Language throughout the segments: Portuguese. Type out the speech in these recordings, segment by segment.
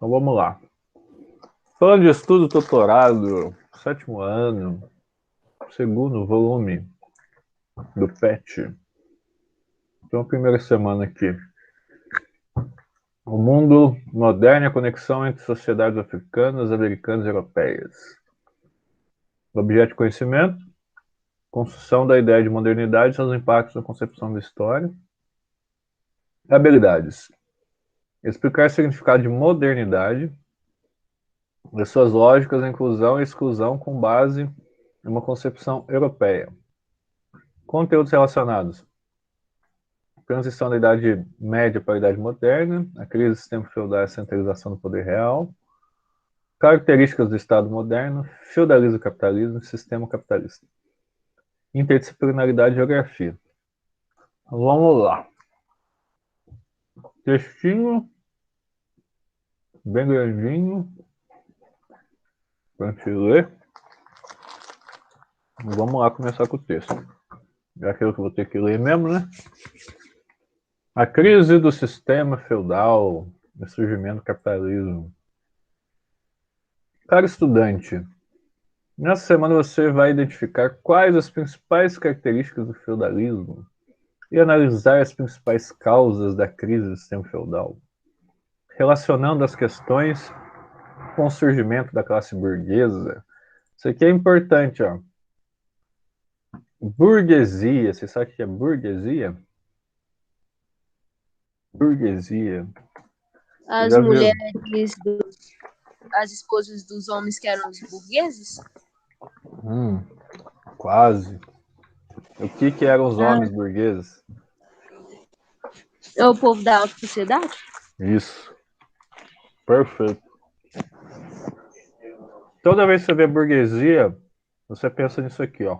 Então vamos lá. Plano de estudo doutorado, 7º ano, 2º volume do PET. Então, a primeira semana aqui. O mundo moderno e a conexão entre sociedades africanas, americanas e europeias. Objeto de conhecimento, construção da ideia de modernidade e seus impactos na concepção da história. Habilidades. Explicar o significado de modernidade, as suas lógicas, inclusão e exclusão com base em uma concepção europeia. Conteúdos relacionados. Transição da Idade Média para a Idade Moderna, a crise do sistema feudal e a centralização do poder real, características do Estado moderno, feudalismo e capitalismo e sistema capitalista. Interdisciplinaridade e geografia. Vamos lá. Textinho, bem grandinho, para a gente ler. Vamos lá começar com o texto. É aquilo que eu vou ter que ler mesmo, né? A crise do sistema feudal, o surgimento do capitalismo. Caro estudante, nessa semana você vai identificar quais as principais características do feudalismo e analisar as principais causas da crise do sistema feudal, relacionando as questões com o surgimento da classe burguesa. Isso aqui é importante, ó. Burguesia, você sabe o que é burguesia? Burguesia. As mulheres, as esposas dos homens que eram os burgueses? Quase. O que eram os homens burgueses? É o povo da alta sociedade? Isso. Perfeito. Toda vez que você vê burguesia, você pensa nisso aqui, ó.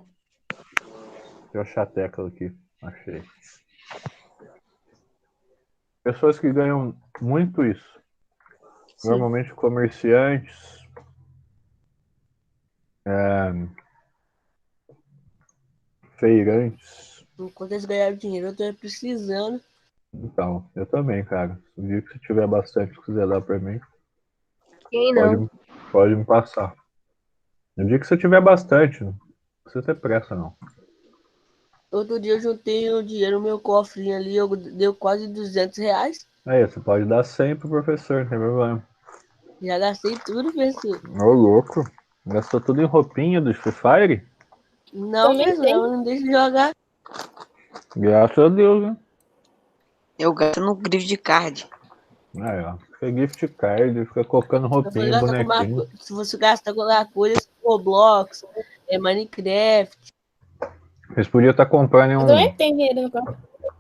Deixa eu achar a tecla aqui. Achei. Pessoas que ganham muito isso. Sim. Normalmente comerciantes, feirantes. Enquanto eles ganharem dinheiro, eu tô precisando. Então, eu também, cara. O dia que você tiver bastante que quiser dar pra mim, quem não? Pode me passar. No dia que você tiver bastante, não precisa ter pressa, não. Outro dia eu juntei o dinheiro no meu cofrinho ali, eu deu quase R$200. Aí, você pode dar 100 pro professor, não tem problema. Já gastei tudo, professor. Ô, louco. Gastou tudo em roupinha do Free Fire? Não, professor, eu não deixo de jogar. Graças a Deus, né? Eu gasto no gift card. Aí, ó. Fica gift card, fica colocando roupinha, bonequinho. Se você gasta com alguma coisa, Roblox, Minecraft. Vocês podiam estar comprando um... Eu também tenho dinheiro no corpo.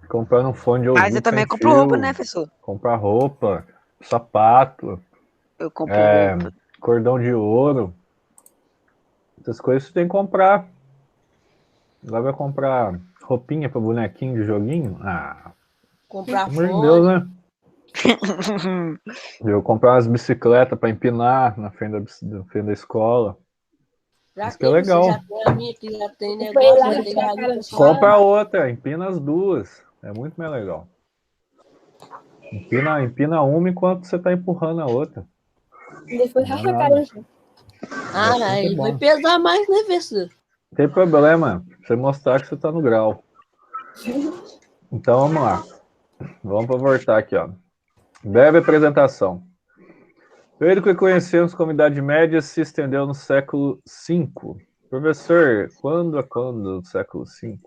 Comprando um fone de ouvido. Mas eu também compro roupa, né, professor? Comprar roupa, sapato. Eu compro roupa. Cordão de ouro. Essas coisas você tem que comprar. Agora vai comprar roupinha para bonequinho de joguinho? Comprar pelo amor de Deus, né? Eu comprar umas bicicletas para empinar na frente da escola. Isso que é legal. Já tem a minha, que já tem negócio. Compra outra, empina as duas. É muito mais legal. Empina uma enquanto você tá empurrando a outra. Depois racha a cara. Ele vai pesar mais, né, professor? Não tem problema. Pra você mostrar que você tá no grau. Então vamos lá. Vamos para voltar aqui, ó. Breve apresentação. O período que conhecemos como Idade Média se estendeu no século V. Professor, quando o século V?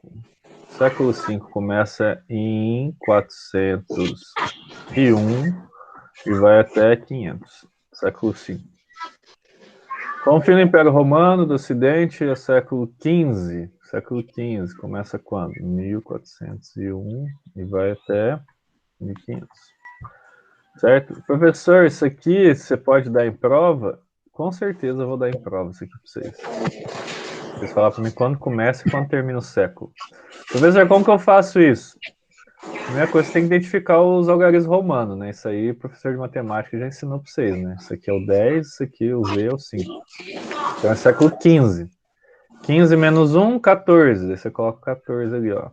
O século V começa em 401 e vai até 500. Século V. Com o fim do Império Romano do Ocidente, é século XV. Século XV começa quando? 1401 e vai até 1500. Certo? Professor, isso aqui você pode dar em prova? Com certeza eu vou dar em prova isso aqui para vocês. Vocês falam para mim quando começa e quando termina o século. Professor, como que eu faço isso? Primeira coisa, você tem que identificar os algarismos romanos, né? Isso aí o professor de matemática já ensinou para vocês, né? Isso aqui é o 10, isso aqui o Z é o 5. Então é século XV. 15 menos 1, 14. Daí você coloca o 14 ali, ó.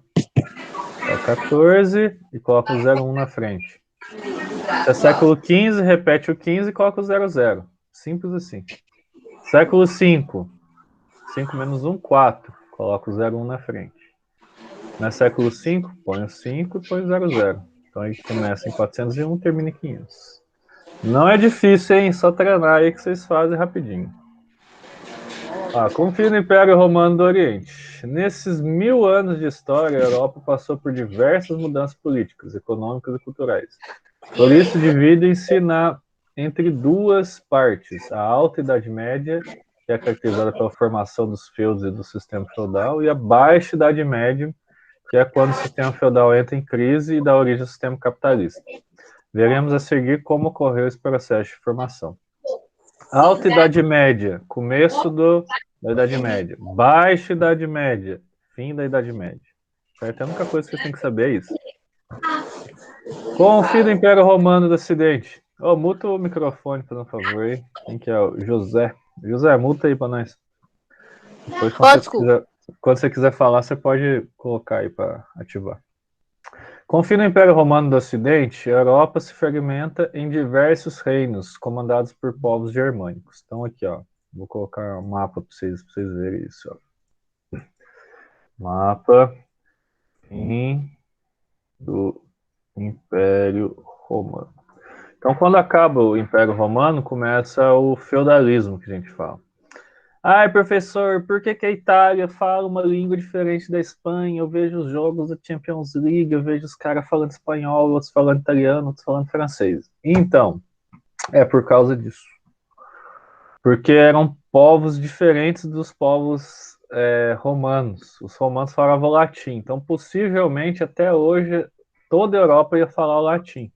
Coloca 14 e coloca o 01 na frente. Se é século XV, repete o 15 e coloca o 00. Simples assim. Século V, 5 menos 1, 4. Coloca o 01 na frente. No século V, põe o 5 e põe o 00. Então aí começa em 401 e termina em 500. Não é difícil, hein? Só treinar aí que vocês fazem rapidinho. Confia no Império Romano do Oriente. Nesses 1000 anos de história, a Europa passou por diversas mudanças políticas, econômicas e culturais. Por isso, dividem-se entre duas partes: a Alta Idade Média, que é caracterizada pela formação dos feudos e do sistema feudal, e a Baixa Idade Média, que é quando o sistema feudal entra em crise e dá origem ao sistema capitalista. Veremos a seguir como ocorreu esse processo de formação. Alta Idade Média, começo da Idade Média. Baixa Idade Média, fim da Idade Média. Certo? A única coisa que você tem que saber é isso. Com o fim do Império Romano do Ocidente. Muta o microfone, por favor, aí. Quem que é? O José. José, multa aí pra nós. Depois, quando você quiser falar, você pode colocar aí para ativar. Com o fim do Império Romano do Ocidente, a Europa se fragmenta em diversos reinos, comandados por povos germânicos. Então, aqui, ó, vou colocar um mapa para vocês verem isso. Ó. Mapa fim do Império Romano. Então, quando acaba o Império Romano, começa o feudalismo, que a gente fala. Ai, professor, por que a Itália fala uma língua diferente da Espanha? Eu vejo os jogos da Champions League, eu vejo os caras falando espanhol, outros falando italiano, outros falando francês. Então, é por causa disso. Porque eram povos diferentes dos povos romanos. Os romanos falavam latim. Então, possivelmente, até hoje, toda a Europa ia falar o latim.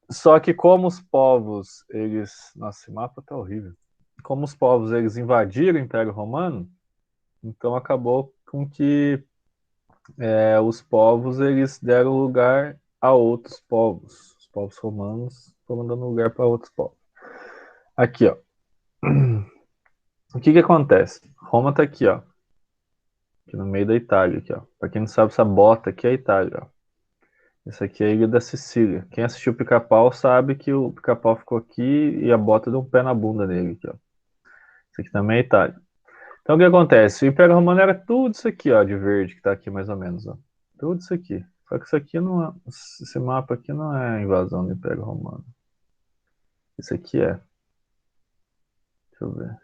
Só que como os povos, eles... Nossa, esse mapa tá horrível. Como os povos eles invadiram o Império Romano, então acabou com que os povos eles deram lugar a outros povos. Os povos romanos foram dando lugar para outros povos. Aqui, ó. O que acontece? Roma tá aqui, ó. Aqui no meio da Itália, aqui, ó. Para quem não sabe, essa bota aqui é a Itália, ó. Essa aqui é a Ilha da Sicília. Quem assistiu o Pica-Pau sabe que o Pica-Pau ficou aqui e a bota deu um pé na bunda dele, aqui, ó. Isso aqui também é Itália. Então o que acontece? O Império Romano era tudo isso aqui, ó, de verde, que tá aqui mais ou menos, ó. Tudo isso aqui. Só que isso aqui não é, esse mapa aqui não é a invasão do Império Romano. Isso aqui é. Deixa eu ver.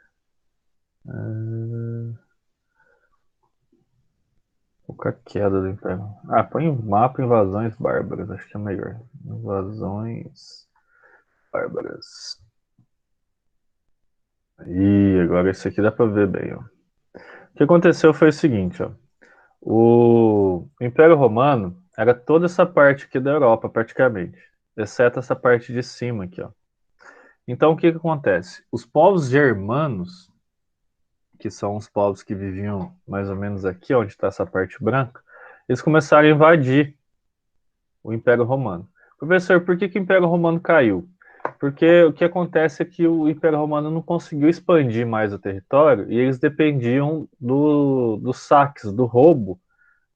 Qual a queda do Império? Põe mapa invasões bárbaras, acho que é melhor. Invasões bárbaras. E agora esse aqui dá pra ver bem, ó. O que aconteceu foi o seguinte, ó. O Império Romano era toda essa parte aqui da Europa, praticamente, exceto essa parte de cima aqui, ó. Então, o que acontece? Os povos germanos, que são os povos que viviam mais ou menos aqui, onde está essa parte branca, eles começaram a invadir o Império Romano. Professor, por que o Império Romano caiu? Porque o que acontece é que o Império Romano não conseguiu expandir mais o território e eles dependiam dos saques, do roubo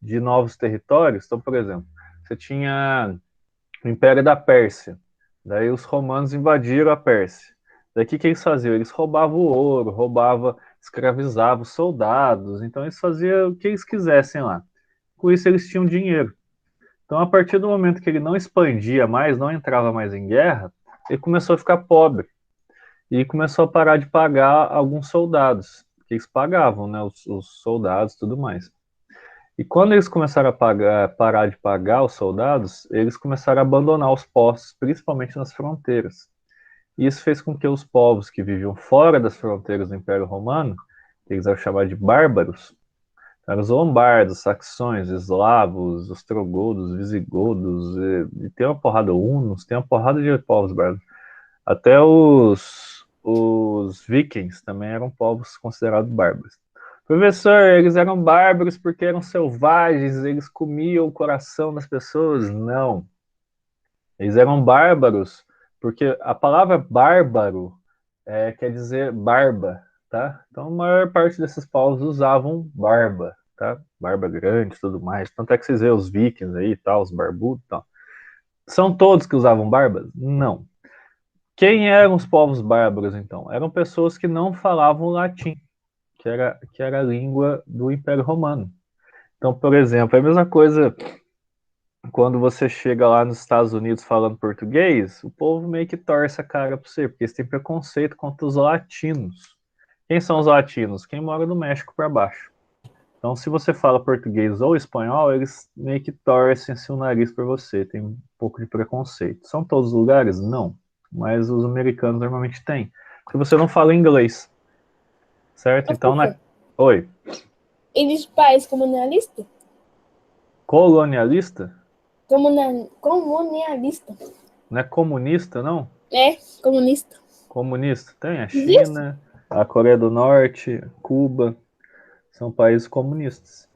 de novos territórios. Então, por exemplo, você tinha o Império da Pérsia, daí os romanos invadiram a Pérsia. Daí o que eles faziam? Eles roubavam o ouro, escravizavam os soldados, então eles faziam o que eles quisessem lá. Com isso eles tinham dinheiro. Então, a partir do momento que ele não expandia mais, não entrava mais em guerra, ele começou a ficar pobre. E começou a parar de pagar alguns soldados, que eles pagavam, né, os soldados e tudo mais. E quando eles começaram a parar de pagar os soldados, eles começaram a abandonar os postos, principalmente nas fronteiras. E isso fez com que os povos que viviam fora das fronteiras do Império Romano, que eles eram chamados de bárbaros, eram os lombardos, saxões, eslavos, ostrogodos, visigodos, e tem uma porrada hunos, tem uma porrada de povos bárbaros. Até os vikings também eram povos considerados bárbaros. Professor, eles eram bárbaros porque eram selvagens, eles comiam o coração das pessoas? Não. Eles eram bárbaros porque a palavra bárbaro quer dizer barba, tá? Então a maior parte desses povos usavam barba, tá? Barba grande e tudo mais. Tanto é que vocês veem os vikings aí e tal, os barbudos e tal. São todos que usavam barbas? Não. Quem eram os povos bárbaros, então? Eram pessoas que não falavam latim, que era a língua do Império Romano. Então, por exemplo, é a mesma coisa quando você chega lá nos Estados Unidos falando português, o povo meio que torce a cara para você, porque eles têm preconceito contra os latinos. Quem são os latinos? Quem mora do México para baixo. Então, se você fala português ou espanhol, eles meio que torcem assim, o nariz para você, tem um pouco de preconceito. São todos os lugares? Não. Mas os americanos normalmente têm. Porque você não fala inglês. Certo? Então, Oi. Eles país comunalista? Colonialista? Comunalista. Não é comunista, não? É, comunista. Comunista. Tem a China, a Coreia do Norte, Cuba. São países comunistas.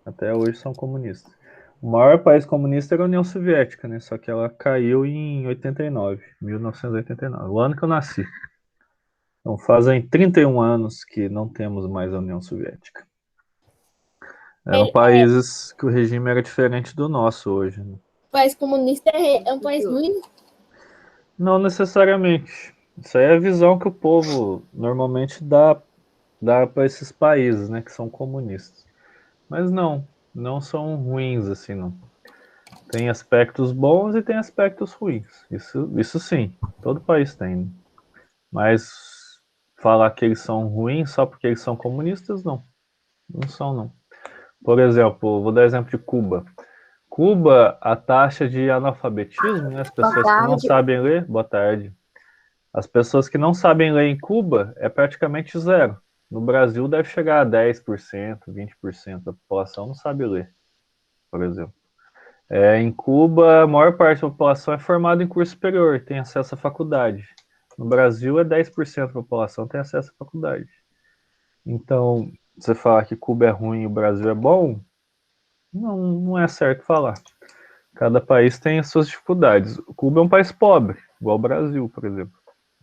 Até hoje são comunistas. O maior país comunista era a União Soviética, né? Só que ela caiu em 1989, o ano que eu nasci. Então fazem 31 anos que não temos mais a União Soviética. Eram países que o regime era diferente do nosso hoje. Né? O país comunista é um país ruim? Não necessariamente. Isso aí é a visão que o povo normalmente dá para esses países, né, que são comunistas. Mas não são ruins assim, não. Tem aspectos bons e tem aspectos ruins. Isso sim, todo país tem. Né? Mas falar que eles são ruins só porque eles são comunistas, não. Não são, não. Por exemplo, vou dar exemplo de Cuba. Cuba, a taxa de analfabetismo, né, as pessoas que não sabem ler, boa tarde. As pessoas que não sabem ler em Cuba é praticamente zero. No Brasil deve chegar a 10%, 20% da população não sabe ler, por exemplo. Em Cuba, a maior parte da população é formada em curso superior, tem acesso à faculdade. No Brasil, é 10% da população tem acesso à faculdade. Então, você falar que Cuba é ruim e o Brasil é bom, não é certo falar. Cada país tem as suas dificuldades. Cuba é um país pobre, igual o Brasil, por exemplo.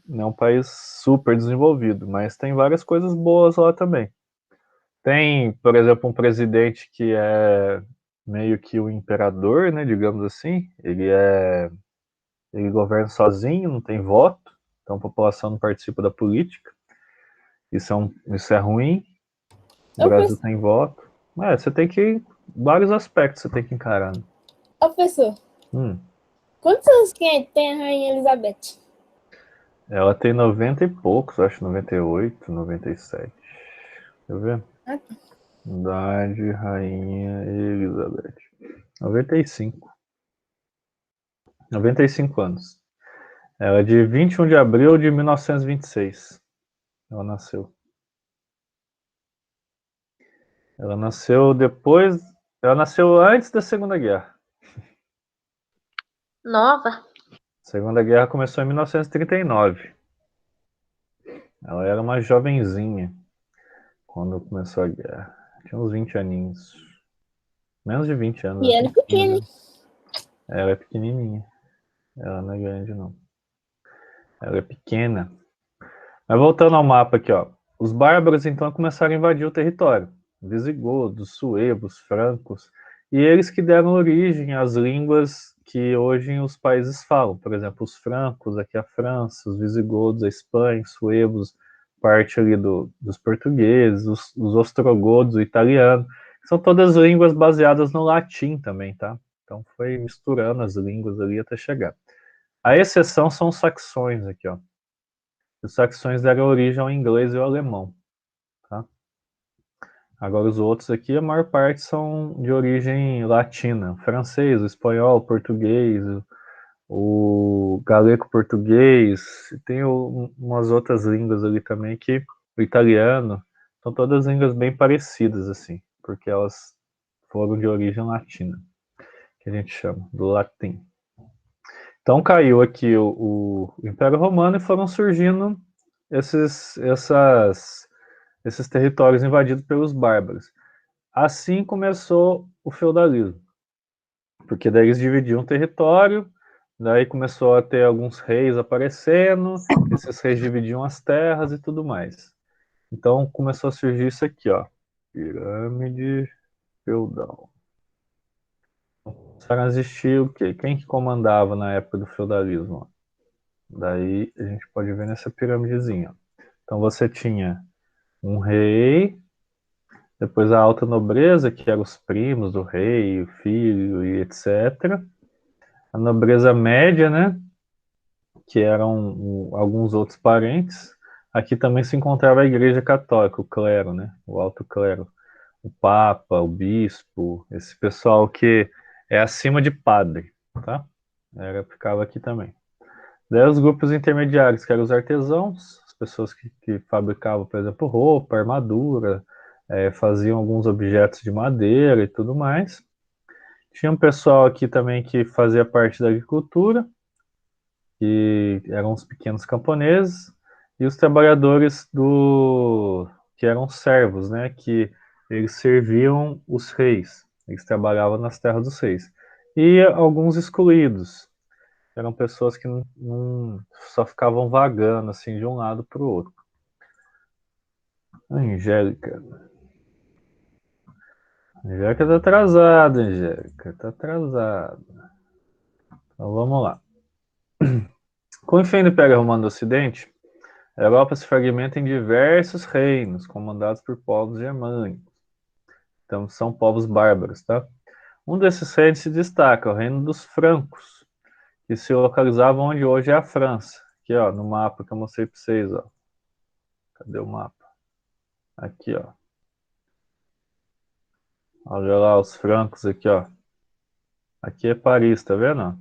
Não é um país super desenvolvido, mas tem várias coisas boas lá também. Tem, por exemplo, um presidente que é meio que o imperador, né, digamos assim. Ele governa sozinho, não tem voto, então a população não participa da política. Isso é ruim. O Brasil tem voto. Você tem que vários aspectos você tem que encarar. Né? Professor, quantos anos que tem a Rainha Elizabeth? Ela tem 90 e poucos, acho 98, 97. Deixa eu ver. Idade, Rainha Elizabeth. 95. 95 anos. Ela é de 21 de abril de 1926. Ela nasceu. Ela nasceu depois. Ela nasceu antes da Segunda Guerra. Nova? A Segunda Guerra começou em 1939. Ela era uma jovenzinha quando começou a guerra. Tinha uns 20 aninhos. Menos de 20 anos. E ela é pequena. Ela é pequenininha. Ela não é grande, não. Ela é pequena. Mas voltando ao mapa aqui, ó. Os bárbaros, então, começaram a invadir o território. Visigodos, suevos, francos. E eles que deram origem às línguas que hoje os países falam. Por exemplo, os francos, aqui a França, os visigodos, a Espanha, os suevos, parte ali dos portugueses, os ostrogodos, o italiano. São todas línguas baseadas no latim também, tá? Então foi misturando as línguas ali até chegar. A exceção são os saxões aqui, ó. Os saxões deram origem ao inglês e ao alemão, tá? Agora os outros aqui, a maior parte são de origem latina. O francês, o espanhol, o português, o galego-português, tem umas outras línguas ali também que o italiano, são todas línguas bem parecidas assim, porque elas foram de origem latina, que a gente chama, do latim. Então caiu aqui o Império Romano e foram surgindo esses territórios invadidos pelos bárbaros. Assim começou o feudalismo, porque daí eles dividiam o território, daí começou a ter alguns reis aparecendo, esses reis dividiam as terras e tudo mais. Então começou a surgir isso aqui, ó, pirâmide feudal. começaram a existir o quê? Quem que comandava na época do feudalismo? Daí a gente pode ver nessa pirâmidezinha. Então você tinha um rei, depois a alta nobreza, que eram os primos do rei, o filho e etc. A nobreza média, né? Que eram alguns outros parentes. Aqui também se encontrava a Igreja Católica, o clero, né? O alto clero. O Papa, o Bispo, esse pessoal que é acima de padre, tá? Ficava aqui também. Daí os grupos intermediários, que eram os artesãos, as pessoas que fabricavam, por exemplo, roupa, armadura, faziam alguns objetos de madeira e tudo mais. Tinha um pessoal aqui também que fazia parte da agricultura, que eram os pequenos camponeses, e os trabalhadores que eram servos, né, que eles serviam os reis, eles trabalhavam nas terras dos reis. E alguns excluídos, eram pessoas que só ficavam vagando assim de um lado para o outro. Angélica. Angélica tá atrasada, Angélica, tá atrasada. Então vamos lá. Com o fim do Império Romano do Ocidente, a Europa se fragmenta em diversos reinos, comandados por povos germânicos. Então, são povos bárbaros, tá? Um desses reinos se destaca, o reino dos francos, que se localizava onde hoje é a França. Aqui, ó, no mapa que eu mostrei para vocês, ó. Cadê o mapa? Aqui, ó. Olha lá os francos aqui, ó. Aqui é Paris, tá vendo?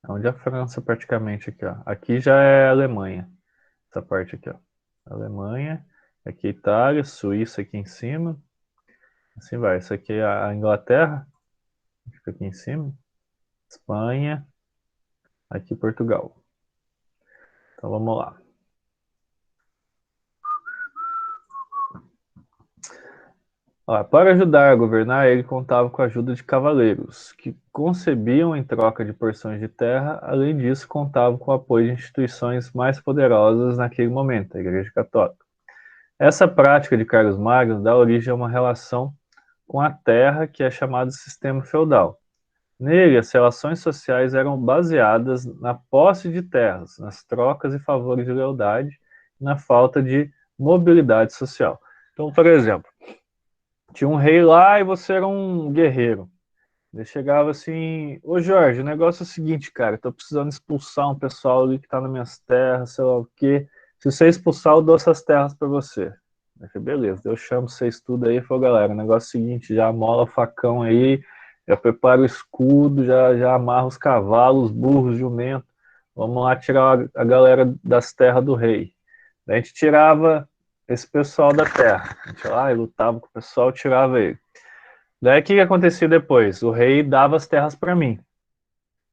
É onde é a França praticamente aqui, ó. Aqui já é Alemanha. Essa parte aqui, ó. Alemanha, aqui é Itália, Suíça aqui em cima. Assim vai. Isso aqui é a Inglaterra, fica aqui em cima. Espanha, aqui Portugal. Então vamos lá. Ó, para ajudar a governar, ele contava com a ajuda de cavaleiros, que concebiam em troca de porções de terra. Além disso, contavam com o apoio de instituições mais poderosas naquele momento, a Igreja Católica. Essa prática de Carlos Magno dá origem a uma relação com a terra que é chamada de sistema feudal. Nele, as relações sociais eram baseadas na posse de terras, nas trocas e favores de lealdade, e na falta de mobilidade social. Então, por exemplo, tinha um rei lá e você era um guerreiro. Ele chegava assim, ô Jorge, o negócio é o seguinte, cara, tô precisando expulsar um pessoal ali que tá nas minhas terras, sei lá o quê. Se você expulsar, eu dou essas terras para você. Eu falei, beleza, eu chamo vocês tudo aí e falei, galera, o negócio é o seguinte, já amola o facão aí, já prepara o escudo, já amarra os cavalos, os burros, jumento. Vamos lá tirar a galera das terras do rei. Daí a gente tirava esse pessoal da terra. A gente ia lá e lutava com o pessoal, tirava ele. Daí o que acontecia depois? O rei dava as terras para mim.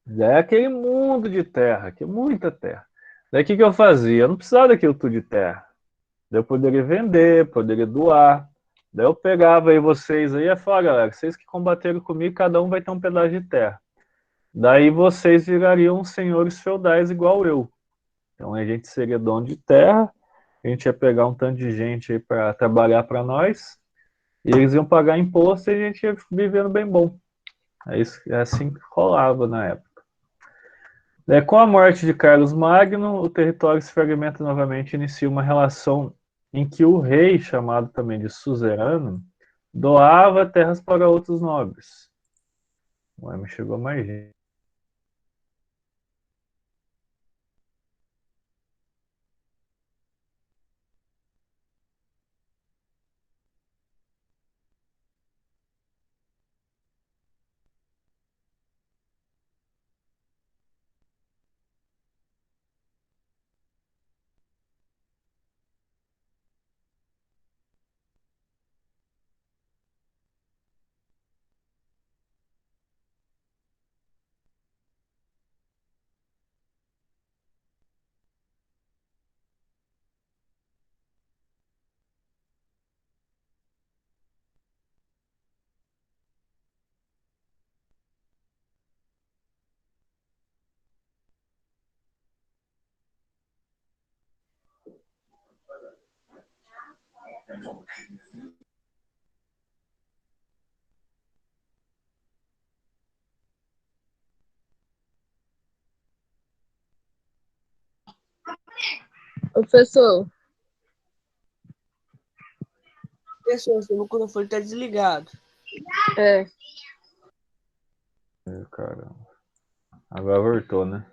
Daí aquele mundo de terra, que é muita terra. Daí o que eu fazia? Eu não precisava daquilo tudo de terra. Daí eu poderia vender, poderia doar. Daí eu pegava aí vocês aí e falava, galera, vocês que combateram comigo, cada um vai ter um pedaço de terra. Daí vocês virariam senhores feudais igual eu. Então a gente seria dono de terra, a gente ia pegar um tanto de gente aí para trabalhar para nós, e eles iam pagar imposto e a gente ia vivendo bem bom. É assim que rolava na época. Com a morte de Carlos Magno, o território se fragmenta novamente e inicia uma relação em que o rei, chamado também de suzerano, doava terras para outros nobres. Ué, me chegou mais gente. Professor, Pessoal, seu microfone tá desligado. é. Caramba. Agora voltou, né?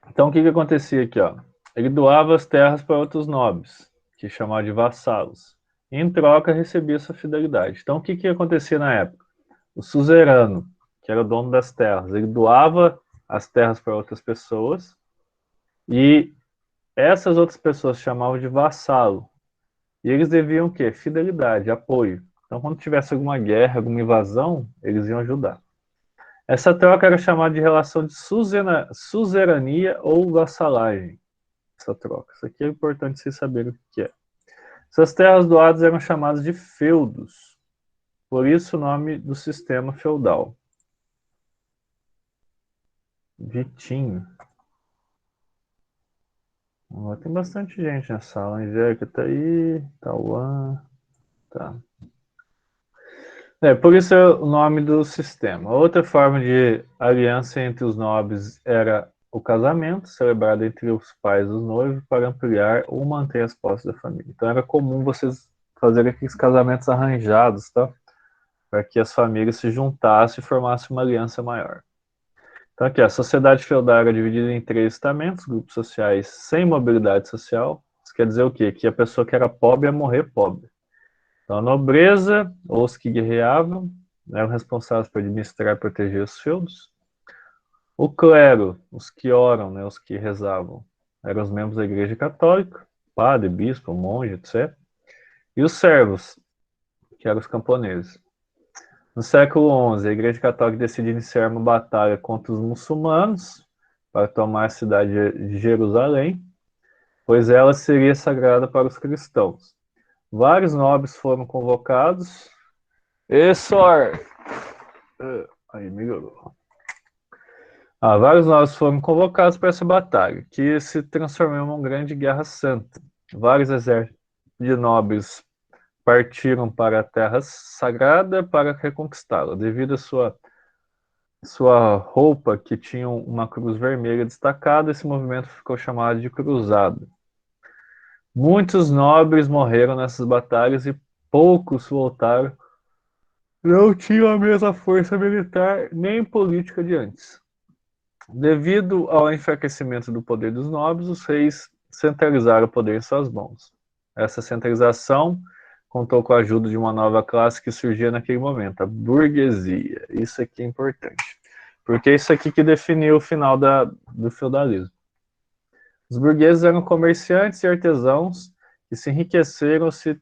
Então, o que acontecia aqui, ó? Ele doava as terras para outros nobres, que chamavam de vassalos. E, em troca, recebia sua fidelidade. Então, o que acontecia na época? O suzerano, que era o dono das terras, ele doava as terras para outras pessoas e essas outras pessoas chamavam de vassalo. E eles deviam o quê? Fidelidade, apoio. Então, quando tivesse alguma guerra, alguma invasão, eles iam ajudar. Essa troca era chamada de relação de suzerania ou vassalagem. Essa troca. Isso aqui é importante vocês saberem o que é. Essas terras doadas eram chamadas de feudos. Por isso o nome do sistema feudal. Vitinho. Tem bastante gente nessa sala. A Angélica tá aí. Tauan. Tá. Por isso é o nome do sistema. Outra forma de aliança entre os nobres era o casamento, celebrado entre os pais dos noivos para ampliar ou manter as posses da família. Então era comum vocês fazerem aqueles casamentos arranjados, tá? Para que as famílias se juntassem e formassem uma aliança maior. Então aqui, a sociedade feudal era dividida em 3 estamentos, grupos sociais sem mobilidade social. Isso quer dizer o quê? Que a pessoa que era pobre ia morrer pobre. Então a nobreza, ou os que guerreavam, eram responsáveis por administrar e proteger os feudos. O clero, os que oram, né, os que rezavam, eram os membros da igreja católica, padre, bispo, monge, etc. E os servos, que eram os camponeses. No século XI, a Igreja Católica decide iniciar uma batalha contra os muçulmanos para tomar a cidade de Jerusalém, pois ela seria sagrada para os cristãos. Vários nobres foram convocados. Aí, melhorou. Vários nobres foram convocados para essa batalha, que se transformou em uma grande guerra santa. Vários exércitos de nobres partiram para a terra sagrada para reconquistá-la. Devido à sua roupa, que tinha uma cruz vermelha destacada, esse movimento ficou chamado de cruzada. Muitos nobres morreram nessas batalhas e poucos voltaram. Não tinham a mesma força militar nem política de antes. Devido ao enfraquecimento do poder dos nobres, os reis centralizaram o poder em suas mãos. Essa centralização contou com a ajuda de uma nova classe que surgia naquele momento, a burguesia. Isso aqui é importante, porque é isso aqui que definiu o final do feudalismo. Os burgueses eram comerciantes e artesãos que se enriqueceram ou se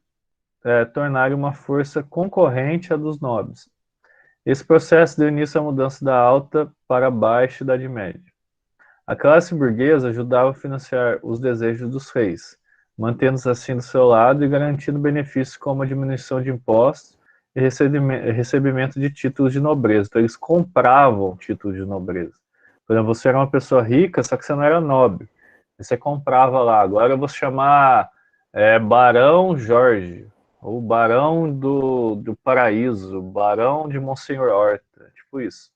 tornaram uma força concorrente à dos nobres. Esse processo deu início à mudança da alta para a baixa Idade Média. A classe burguesa ajudava a financiar os desejos dos reis, mantendo-se assim do seu lado e garantindo benefícios como a diminuição de impostos e recebimento de títulos de nobreza. Então eles compravam títulos de nobreza. Por exemplo, você era uma pessoa rica, só que você não era nobre. Você comprava lá, agora eu vou chamar Barão Jorge, ou Barão do Paraíso, Barão de Monsenhor Horta, tipo isso.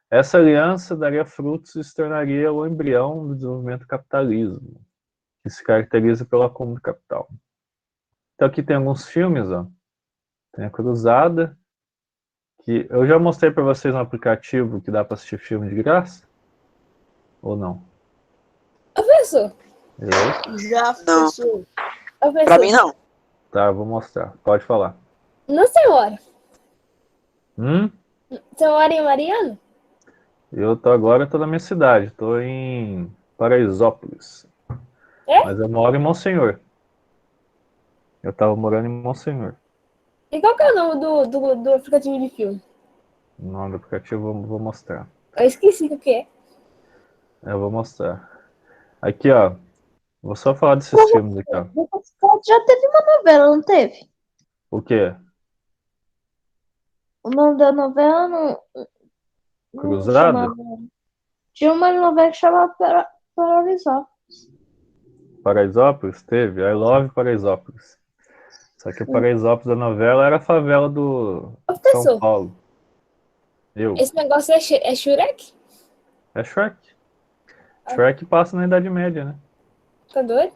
Essa aliança daria frutos e se tornaria o embrião do desenvolvimento do capitalismo, que se caracteriza pelo acúmulo de capital. Então aqui tem alguns filmes, ó. Tem a Cruzada, que eu já mostrei para vocês um aplicativo que dá para assistir filme de graça? Ou não? Professor. Já, professor. Pra mim, não. Tá, vou mostrar. Pode falar. Não, senhora. Senhora em Mariana? Eu tô na minha cidade, tô em Paraisópolis. Mas eu moro em Monsenhor. Eu tava morando em Monsenhor. E qual que é o nome do aplicativo de filme? O nome do aplicativo eu vou mostrar. Eu esqueci o que é. Eu vou mostrar. Aqui, ó. Vou só falar desses filmes aqui, ó. Já teve uma novela, não teve? O quê? O nome da novela não Cruzada? chamava... Tinha uma novela que chamava Paraisópolis. Paraisópolis? Teve. I Love Paraisópolis. Só que o Paraisópolis da novela era a favela do São Paulo. Esse negócio é Shrek? É Shrek. Shrek passa na Idade Média, né? Tá doido?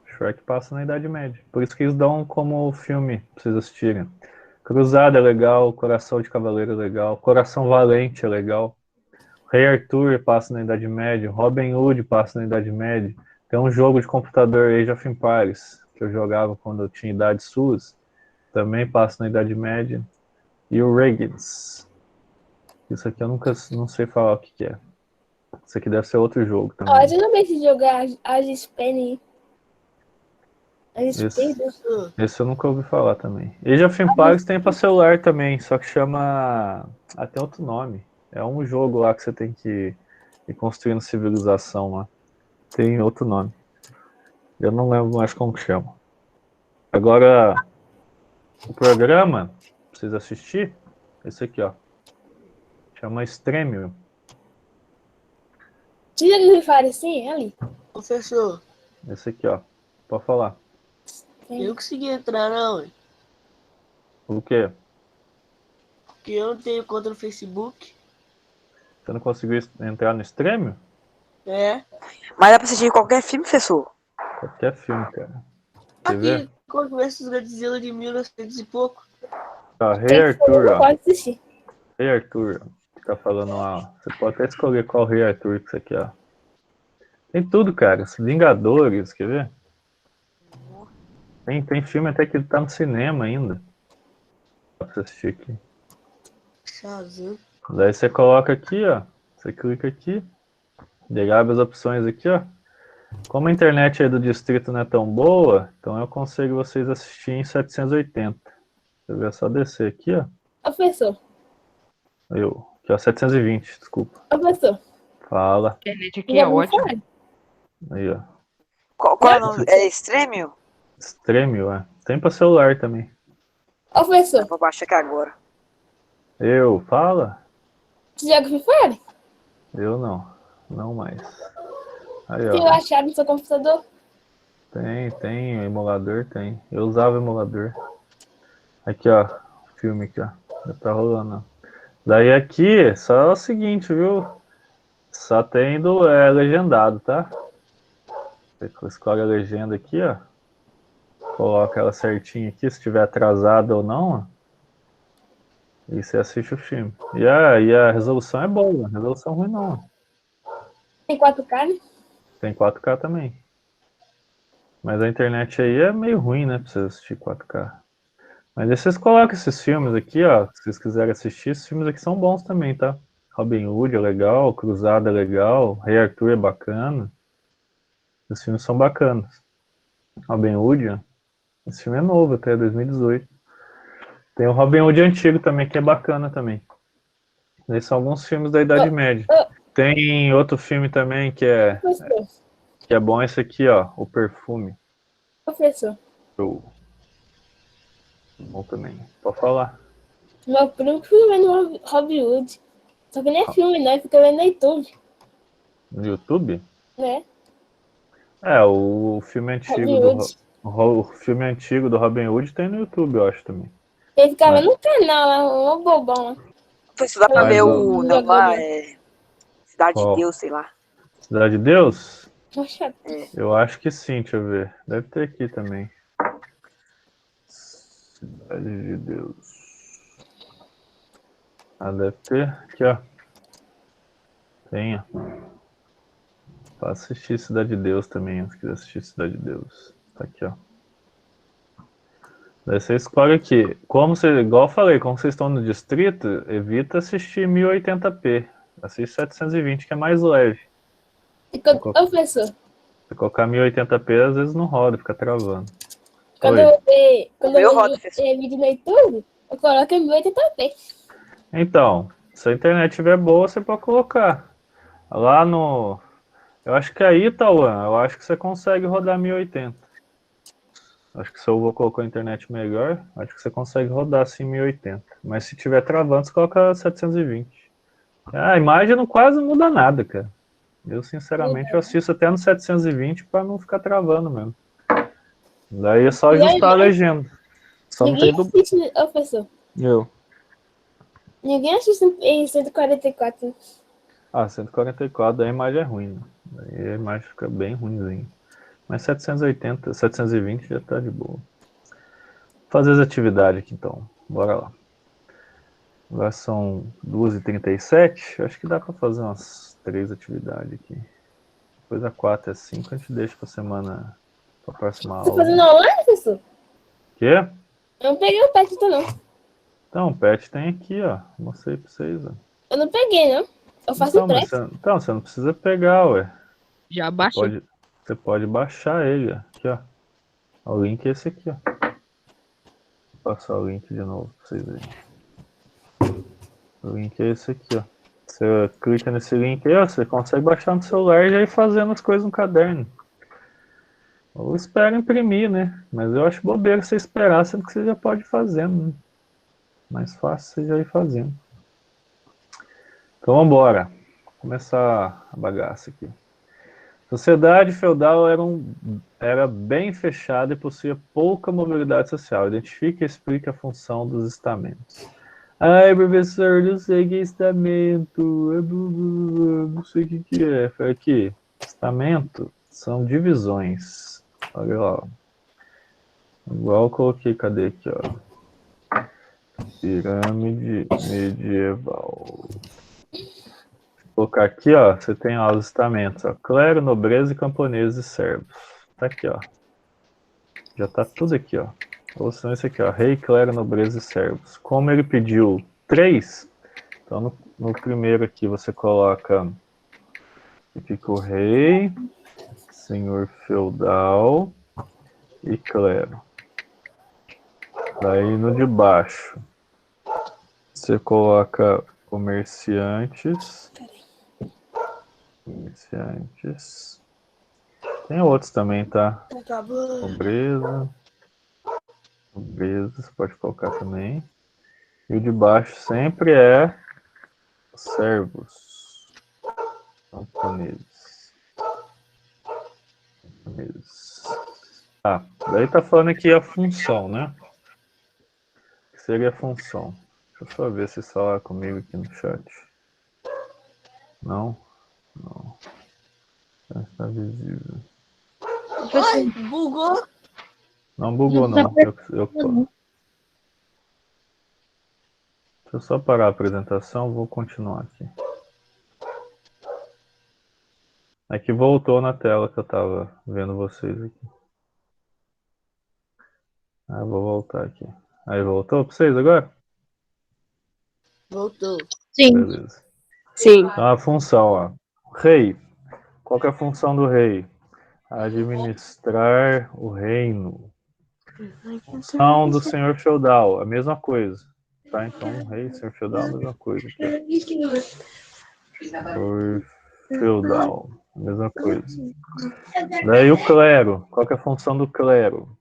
Shrek passa na Idade Média. Por isso que eles dão como filme pra vocês assistirem. Cruzada é legal, Coração de Cavaleiro é legal, Coração Valente é legal. Rei Arthur passa na Idade Média, Robin Hood passa na Idade Média. Tem um jogo de computador, Age of Empires, que eu jogava quando eu tinha idade suas, também passa na Idade Média. E o Regents. Isso aqui eu nunca não sei falar o que é. Isso aqui deve ser outro jogo também. Ó, eu não vi esse jogo, as Penny. Esse eu nunca ouvi falar também. Age of Empires tem pra celular também, só que chama... tem outro nome. É um jogo lá que você tem que ir construindo civilização lá. Tem outro nome. Eu não lembro mais como que chama. Agora, o programa, pra vocês assistirem, esse aqui, ó. Chama Stremio. Você já me fala assim, ali? Professor, Esse aqui, ó. Pode falar. eu não consegui entrar, não, ué. O quê? Porque eu não tenho conta no Facebook. Você não conseguiu entrar no Stremio? É. Mas dá pra assistir qualquer filme, professor? Qualquer filme, cara. Quer ver? Aqui, quando começa os Godzilla de 1900 e pouco. Ó, Rei Arthur, ó. Pode assistir. Rei Arthur, ó, que tá falando lá, ó. Você pode até escolher qual Rei Arthur que você quer, ó. Tem tudo, cara. Vingadores, quer ver? Tem filme até que tá no cinema ainda. Dá pra você assistir aqui. Shazam. Daí você coloca aqui, ó. Você clica aqui. Daí abre as opções aqui, ó. Como a internet aí do distrito não é tão boa, então eu aconselho vocês assistirem em 780. Você vê, é só descer aqui, ó. Professor. Aqui, ó, 720, desculpa. Professor. Fala. A internet aqui é ótima. Aí, ó. Qual é o nome? É Extremio? Stremio, é. Tem pra celular também. Professor. Vou baixar aqui agora. Fala? Você joga Free Fire? Eu não. Não mais. Aí, Tem ó. achado no seu computador? Tem. Emulador tem. Eu usava emulador. Aqui, ó. Filme aqui, ó. Já tá rolando, ó. Daí aqui, só o seguinte, viu? Só tem legendado, tá? Você escolhe a legenda aqui, ó. Coloca ela certinha aqui, se estiver atrasada ou não, ó. E você assiste o filme. E a resolução é boa, não é resolução ruim não. Tem 4K, né? Tem 4K também. Mas a internet aí é meio ruim, né? Pra você assistir 4K. Mas aí vocês colocam esses filmes aqui, ó. Se vocês quiserem assistir, esses filmes aqui são bons também, tá? Robin Hood é legal, Cruzada é legal, Rei Arthur é bacana. Esses filmes são bacanas. Robin Hood, ó. Esse filme é novo, até 2018. Tem o Robin Hood antigo também, que é bacana também. Esses são alguns filmes da Idade Média. Tem outro filme também que é bom, esse aqui, ó, O Perfume. Professor. Bom também. Pode falar. Meu primo fica vendo Robin Hood. Só que nem é filme, não. Ele fica vendo no YouTube. No YouTube? Né? O filme antigo o filme antigo do Robin Hood tem no YouTube, eu acho também. Ele fica vendo no canal lá, um bobão lá. Isso dá pra ver o Mas não, lá, Cidade Qual? de Deus, sei lá. Cidade de Deus? Poxa. Eu acho que sim, deixa eu ver. Deve ter aqui também. Cidade de Deus. Deve ter. Aqui, ó. Tem, ó. Pra assistir Cidade de Deus também, se quiser assistir Cidade de Deus. Tá aqui, ó. Daí você escolhe aqui. Igual eu falei, como vocês estão no distrito, evita assistir 1080p. Assiste 720, que é mais leve. Professor. Se colocar 1080p, às vezes não roda, fica travando. Quando eu ver vídeo no YouTube, eu coloco em 1080p. Então, se a internet estiver boa, você pode colocar. Lá no... Eu acho que aí, Tauan, eu acho que você consegue rodar 1080. Acho que se eu colocou a internet melhor, acho que você consegue rodar assim 1080. Mas se tiver travando, você coloca 720. A imagem não quase muda nada, cara. Eu, sinceramente, eu assisto até no 720 para não ficar travando mesmo. Daí é só ajustar a legenda. Só não tem assiste, professor. Eu. Ninguém assiste em 144. 144, daí a imagem é ruim, né? Daí a imagem fica bem ruimzinha. Mas 780, 720 já tá de boa. Vou fazer as atividades aqui então. Bora lá. Agora são 2h37. Acho que dá para fazer umas 3 atividades aqui. Depois a 4 e a 5 a gente deixa para semana, para a próxima Tá aula. fazendo online, professor? Quê? Eu não peguei o pet, então, não. Então, o pet tem aqui, ó. Mostrei para vocês, ó. Eu não peguei, não. Eu faço Então, mas empréstimo. você não precisa pegar, ué. Já baixei. Você pode baixar ele, ó. Aqui, ó. O link é esse aqui, ó. Vou passar o link de novo para vocês verem. O link é esse aqui, ó. Você clica nesse link aí, ó, você consegue baixar no celular e já ir fazendo as coisas no caderno. Ou espera imprimir, né? Mas eu acho bobeira você esperar, sendo que você já pode ir fazendo, né? Mais fácil você já ir fazendo. Então vamos embora. Vou começar a bagaça aqui. Sociedade feudal era bem fechada e possuía pouca mobilidade social. Identifica e explica a função dos estamentos. Ai, professor, não sei o que é estamento. Não sei o que é. Foi aqui. Estamento são divisões. Olha lá. Igual eu coloquei, cadê aqui, ó? Pirâmide medieval. Vou colocar aqui, ó. Você tem ó, os estamentos, ó. Clero, nobreza e camponeses e servos. Tá aqui, ó. Já tá tudo aqui, ó. Ou são esse aqui, ó. Rei, clero, nobreza e servos. Como ele pediu 3, então no primeiro aqui você coloca fica o rei, senhor feudal e clero. Daí no de baixo você coloca comerciantes. Tem outros também, tá? Nobreza. Nobreza, você pode colocar também. E o de baixo sempre é servos. Camponeses. Tá, daí tá falando aqui a função, né? O que seria a função? Deixa eu só ver se fala comigo aqui no chat. Não? Não. Já está visível. Ai, bugou. Não bugou, não. Eu posso. Deixa eu só parar a apresentação, vou continuar aqui. Aqui voltou na tela que eu tava vendo vocês aqui. Ah, eu vou voltar aqui. Aí voltou para vocês agora? Voltou. Sim. Beleza. Sim. Então a função, ó. Rei. Qual que é a função do rei? Administrar o reino. Função do senhor feudal, a mesma coisa. Tá? Então, rei, senhor feudal, a mesma coisa. Senhor feudal, a mesma coisa. Daí o clero. Qual que é a função do clero?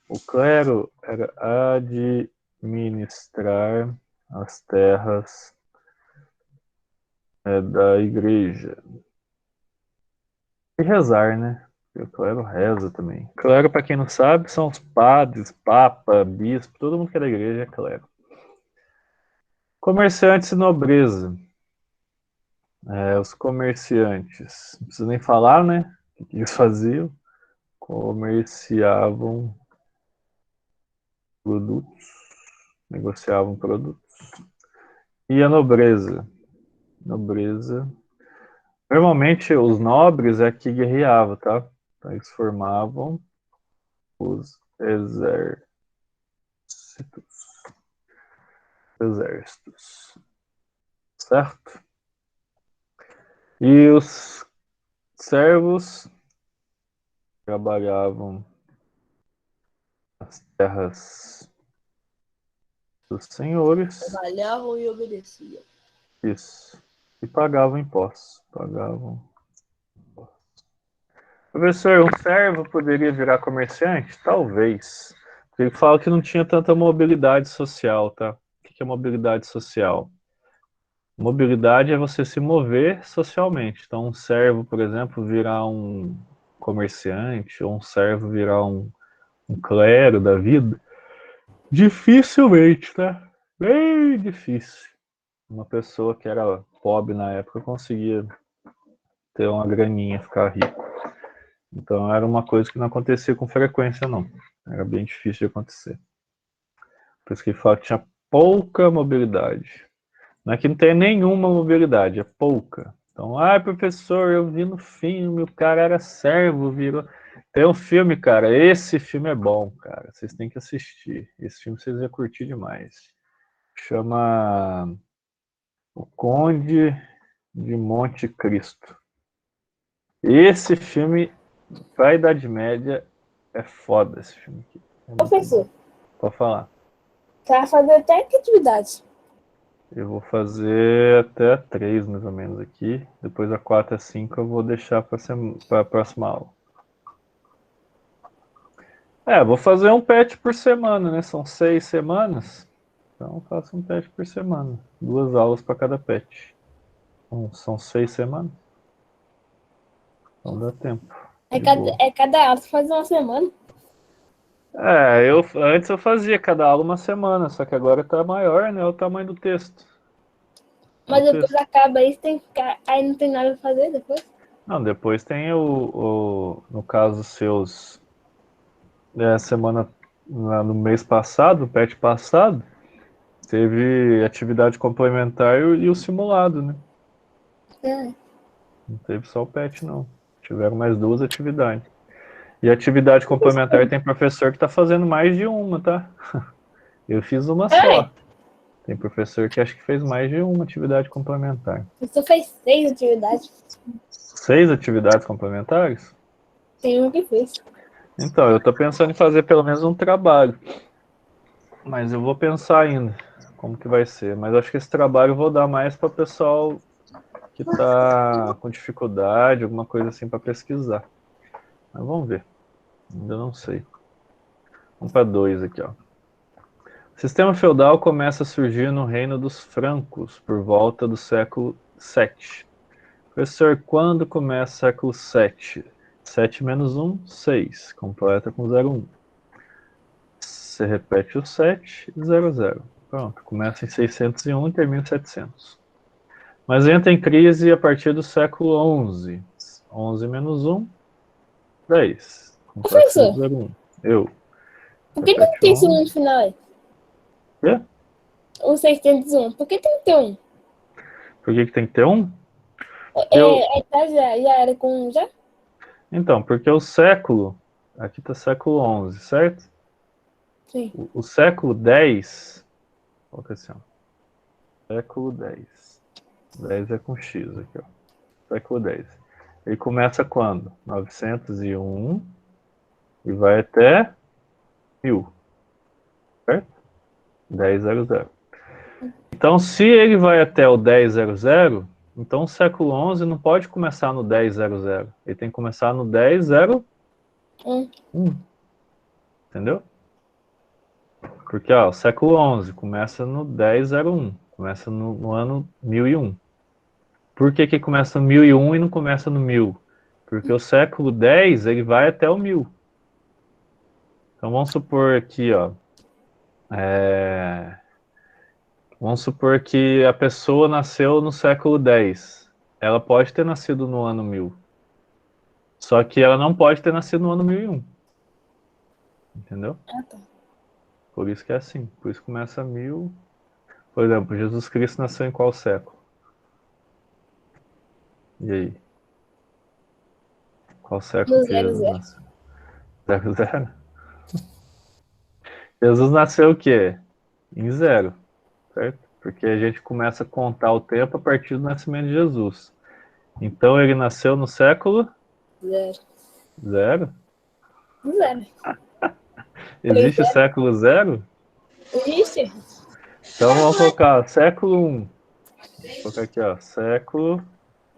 O clero era administrar as terras da igreja. E rezar, né? O clero reza também. Clero, para quem não sabe, são os padres, papa, bispo, todo mundo que é da igreja é clero. Comerciantes e nobreza. Os comerciantes, não precisa nem falar, né? O que eles faziam? Comerciavam produtos, negociavam produtos. E a nobreza? Nobreza. Normalmente os nobres é que guerreavam, tá? Então eles formavam os exércitos. Certo? E os servos trabalhavam nas terras dos senhores. Trabalhavam e obedeciam. Isso. E pagavam impostos. Professor, um servo poderia virar comerciante? Talvez. Ele fala que não tinha tanta mobilidade social, tá? O que é mobilidade social? Mobilidade é você se mover socialmente. Então, um servo, por exemplo, virar um comerciante, ou um servo virar um clero da vida, dificilmente, tá? Bem difícil. Uma pessoa que era pobre na época conseguia ter uma graninha, ficar rico. Então era uma coisa que não acontecia com frequência, não. Era bem difícil de acontecer. Por isso que ele fala que tinha pouca mobilidade. Não é que não tem nenhuma mobilidade, é pouca. Então, professor, eu vi no filme, o cara era servo, virou... Tem um filme, cara, esse filme é bom, cara. Vocês têm que assistir. Esse filme vocês iam curtir demais. Chama O Conde de Monte Cristo. Esse filme, pra Idade Média, é foda esse filme aqui. É muito Professor, bom. Pode falar. você vai fazer até que atividade? Eu vou fazer até a 3, mais ou menos, aqui. Depois a 4 e a 5 eu vou deixar para a próxima aula. Vou fazer um PET por semana, né? São 6 semanas. Então eu faço um PET por semana. 2 aulas para cada PET. Então, são 6 semanas. Então dá tempo. Cada aula você faz uma semana. Antes eu fazia cada aula uma semana, só que agora tá maior, né? O tamanho do texto. Mas depois acaba aí, você tem que ficar. Aí não tem nada pra fazer depois. Não, depois tem no caso seus, semana, no mês passado, o PET passado, teve atividade complementar e o simulado, né? Não teve só o PET, não. Tiveram mais 2 atividades. E atividade complementar tem professor que tá fazendo mais de uma, tá? Eu fiz uma só. Tem professor que acho que fez mais de uma atividade complementar. Você fez 6 atividades. 6 atividades complementares? Tem um que fez. Então, eu tô pensando em fazer pelo menos um trabalho. Mas eu vou pensar ainda como que vai ser. Mas acho que esse trabalho eu vou dar mais para o pessoal que tá com dificuldade, alguma coisa assim para pesquisar. Mas vamos ver. Ainda não sei. Vamos para 2 aqui, ó. O sistema feudal começa a surgir no reino dos francos por volta do século VII. Professor, quando começa o século VII? 7 menos 1, 6. Completa com 0,1. Você repete o 7 e 0,0. Pronto, começa em 601 e termina em 700. Mas entra em crise a partir do século XI. 11 menos 1, 10. Professor, 0,1. Eu. por que não tem esse 1 no final aí? Quê? O 601. Por que tem que ter 1? Por que tem que ter 1? Já era com 1 já? Então, porque o século... Aqui está século XI, certo? Sim. O século X... Coloca assim, ó. Século X. 10 é com X aqui, ó. Século X. Ele começa quando? 901 e vai até 1000. Certo? 1000. Então, se ele vai até o 1000, então o século XI não pode começar no 1000. Ele tem que começar no 1001. Entendeu? Porque o século XI começa no 1001. Começa no ano 1001. Por que começa no 1001 e não começa no 1000? Porque o século X ele vai até o 1000. Então vamos supor aqui, ó. Vamos supor que a pessoa nasceu no século X. Ela pode ter nascido no ano 1000. Só que ela não pode ter nascido no ano 1001. Entendeu? Tá. Por isso que é assim. Por isso começa 1000. Por exemplo, Jesus Cristo nasceu em qual século? E aí? Qual século No que Jesus 00. nasceu? 00? Jesus nasceu o quê? Em 0, certo? Porque a gente começa a contar o tempo a partir do nascimento de Jesus. Então ele nasceu no século 0. 0? 0. Existe o século 0? Existe? Então vamos colocar século 1. Vou colocar aqui, ó, século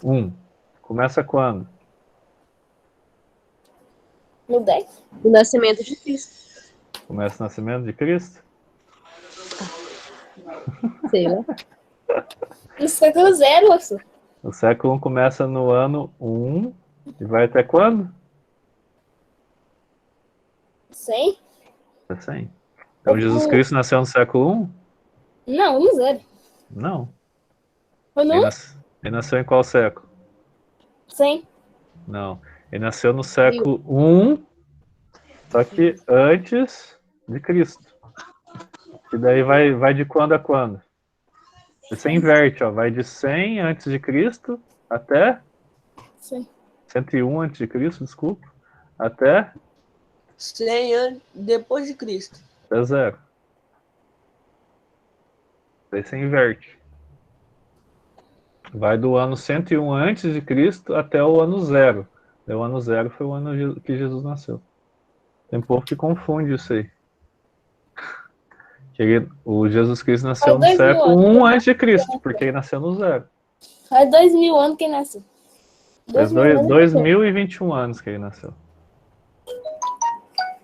1. Começa quando? No 10? O nascimento de Cristo. Começa o nascimento de Cristo? Sei lá. No século 0, moço. O século 1 começa no ano 1 e vai até quando? 100? Até 100. Então Jesus Cristo nasceu no século 1? Não, no 0. Não. Ou não? Ele nasceu em qual século? 100. Não. Ele nasceu no século I, só que antes de Cristo. E daí vai de quando a quando? Você inverte, ó. Vai de 100 antes de Cristo até Sim. 101 antes de Cristo, desculpa, até 100 anos depois de Cristo. zero. Daí você inverte. Vai do ano 101 antes de Cristo até o ano zero. O ano zero foi o ano que Jesus nasceu. Tem povo que confunde isso aí. O Jesus Cristo nasceu Faz no 2000 século anos. 1 antes de Cristo, porque ele nasceu no zero. Faz 2000 anos que ele nasceu. Faz 2000 anos. 2021 anos que ele nasceu.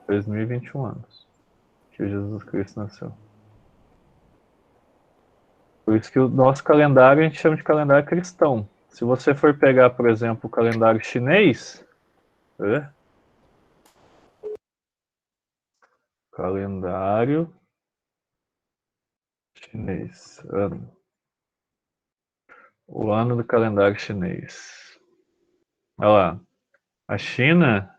2021 anos que o Jesus Cristo nasceu. Por isso que o nosso calendário a gente chama de calendário cristão. Se você for pegar, por exemplo, o calendário chinês, tá? Calendário chinês, ano. O ano do calendário chinês. Olha lá. A China,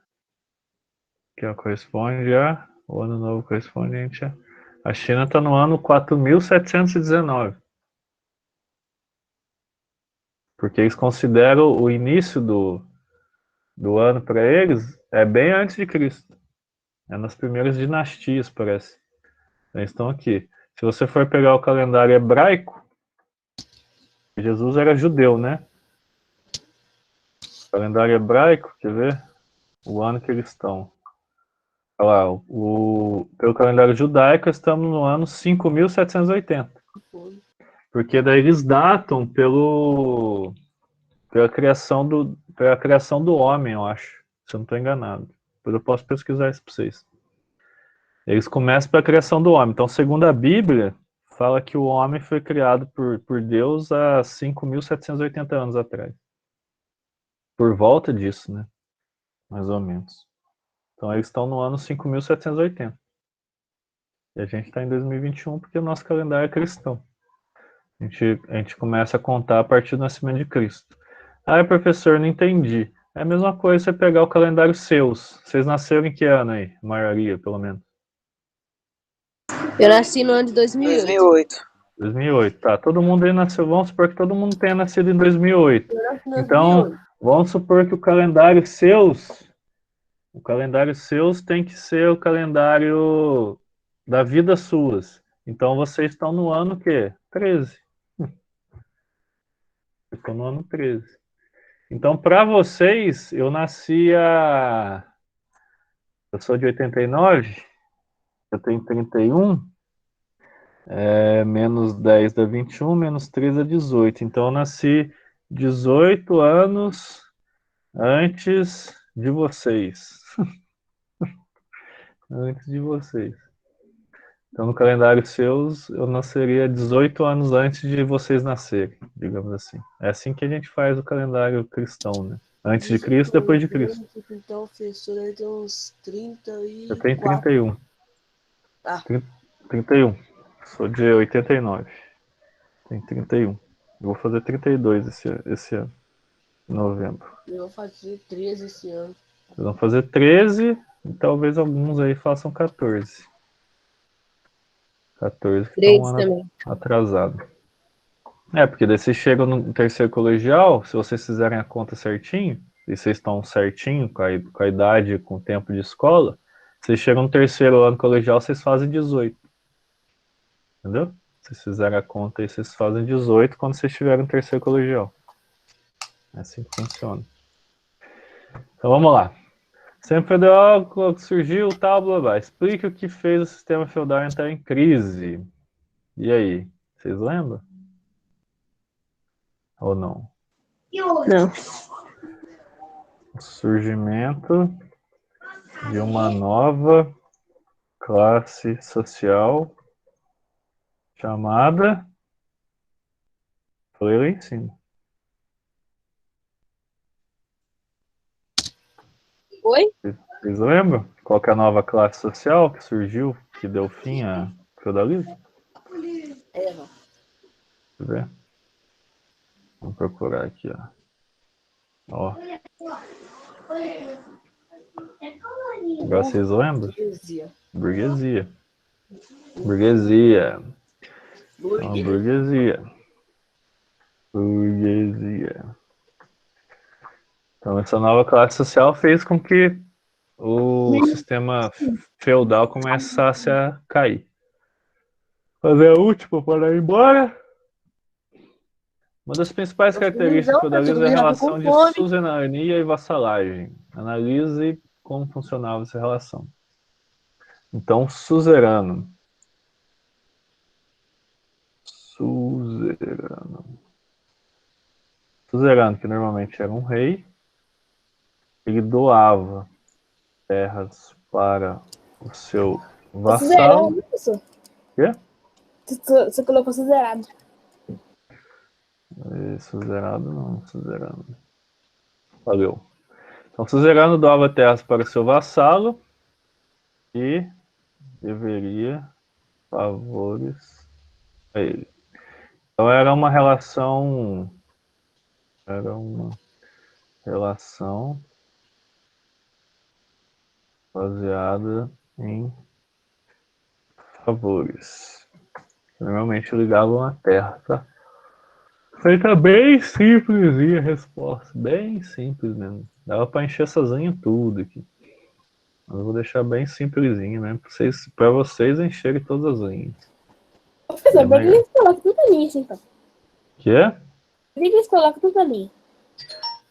que corresponde a... O ano novo correspondente a China está no ano 4719. Porque eles consideram o início do ano para eles é bem antes de Cristo. É nas primeiras dinastias, parece. Eles estão aqui. Se você for pegar o calendário hebraico, Jesus era judeu, né? O calendário hebraico, quer ver? O ano que eles estão. Olha lá, pelo calendário judaico, estamos no ano 5780. Porque daí eles datam pela criação do homem, eu acho. Se eu não estou enganado. Depois eu posso pesquisar isso para vocês. Eles começam pela criação do homem. Então, segundo a Bíblia, fala que o homem foi criado por Deus há 5.780 anos atrás. Por volta disso, né? Mais ou menos. Então, eles estão no ano 5.780. E a gente está em 2021 porque o nosso calendário é cristão. A gente começa a contar a partir do nascimento de Cristo. Ah, professor, não entendi. É a mesma coisa você pegar o calendário seus. Vocês nasceram em que ano aí? A maioria, pelo menos. Eu nasci no ano de 2008. 2008. 2008, tá. Todo mundo aí nasceu, vamos supor que todo mundo tenha nascido em 2008. Eu nasci em Então, 2008. vamos supor que o calendário seus tem que ser o calendário da vida suas. Então, vocês estão no ano quê? 13. Estão no ano 13. Então, para vocês, eu sou de 89, eu tenho 31, menos 10 dá 21, menos 3 dá 18. Então, eu nasci 18 anos antes de vocês. Antes de vocês. Então, no calendário seus, eu nasceria 18 anos antes de vocês nascerem, digamos assim. É assim que a gente faz o calendário cristão, né? Antes de Cristo, depois de Cristo. Então, o professor ele tem uns 34. Eu tenho 31. Ah. 31. Sou de 89. Tenho 31. Eu vou fazer 32 esse ano. Em novembro. Eu vou fazer 13 esse ano. Vocês vão fazer 13 e talvez alguns aí façam 14. 14 que estão um ano atrasado. Porque daí vocês chegam no terceiro colegial, se vocês fizerem a conta certinho, e vocês estão certinho com a idade, com o tempo de escola, vocês chegam no terceiro ano colegial, vocês fazem 18. Entendeu? Se vocês fizerem a conta aí, vocês fazem 18 quando vocês estiverem no terceiro colegial. É assim que funciona. Então vamos lá. Sempre feudal surgiu, tal, blá blá. Explique o que fez o sistema feudal entrar em crise. E aí? Vocês lembram? Ou não? Não. O surgimento de uma nova classe social chamada... Falei lá em cima. Oi? Vocês lembram? Qual que é a nova classe social que surgiu, que deu fim ao feudalismo? Eva. Deixa eu ver. Vamos procurar aqui, ó. Agora vocês lembram? Burguesia. Burguesia. Burguesia. Então, Burguesia. burguesia. Burguesia. Então, essa nova classe social fez com que o sistema feudal começasse a cair. Fazer a última para ir embora. Uma das principais características do feudalismo é a relação de suzerania e vassalagem. Analise como funcionava essa relação. Então, suzerano. Suzerano, que normalmente era um rei, ele doava terras para o seu vassalo. Professor. Quê? Você colocou suzerado. Suzerano não, suzerano. Valeu. Então, suzerano doava terras para o seu vassalo e deveria favores a ele. Então, era uma relação baseada em favores. Normalmente ligavam a terra, tá? Feita bem simplesinha a resposta. Bem simples mesmo. Dava pra encher essas linhas tudo aqui. Mas eu vou deixar bem simplesinho mesmo, pra vocês encherem todas as linhas. Professor, por que eles colocam tudo na linha, assim, então? Que é? Por que eles colocam tudo na linha?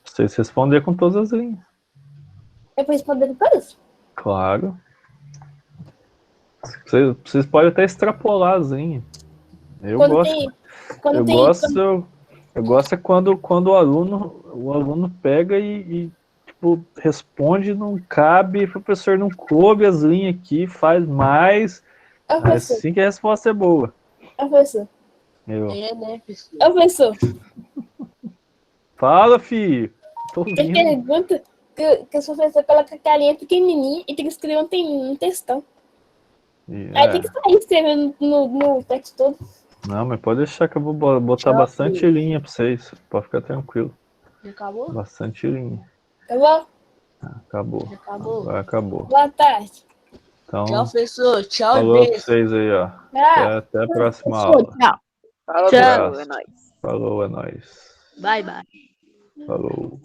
Vocês responder com todas as linhas. Eu vou responder com todas? Claro. Vocês podem até extrapolar as linhas. Eu gosto é quando o aluno pega e tipo, responde, não cabe, o professor não coube as linhas aqui, faz mais. Assim que a resposta é boa. Professor. É, né, pessoal? Professor. Fala, filho. Tô ouvindo. Ele pergunta que o professor coloca a carinha pequenininha e tem que escrever um textão. Aí tem que sair escrevendo no texto todo. Não, mas pode deixar que eu vou botar bastante linha pra vocês. Pode ficar tranquilo. Já acabou? Bastante linha. Acabou? Acabou. Já acabou. Agora acabou. Boa tarde. Então, Tchau, professor. Tchau e falou pra beijo. vocês aí, ó. Tchau. Até a próxima aula. Tchau. Fala, Tchau. pessoal, é nóis. Falou, é nóis. Bye, bye. Falou.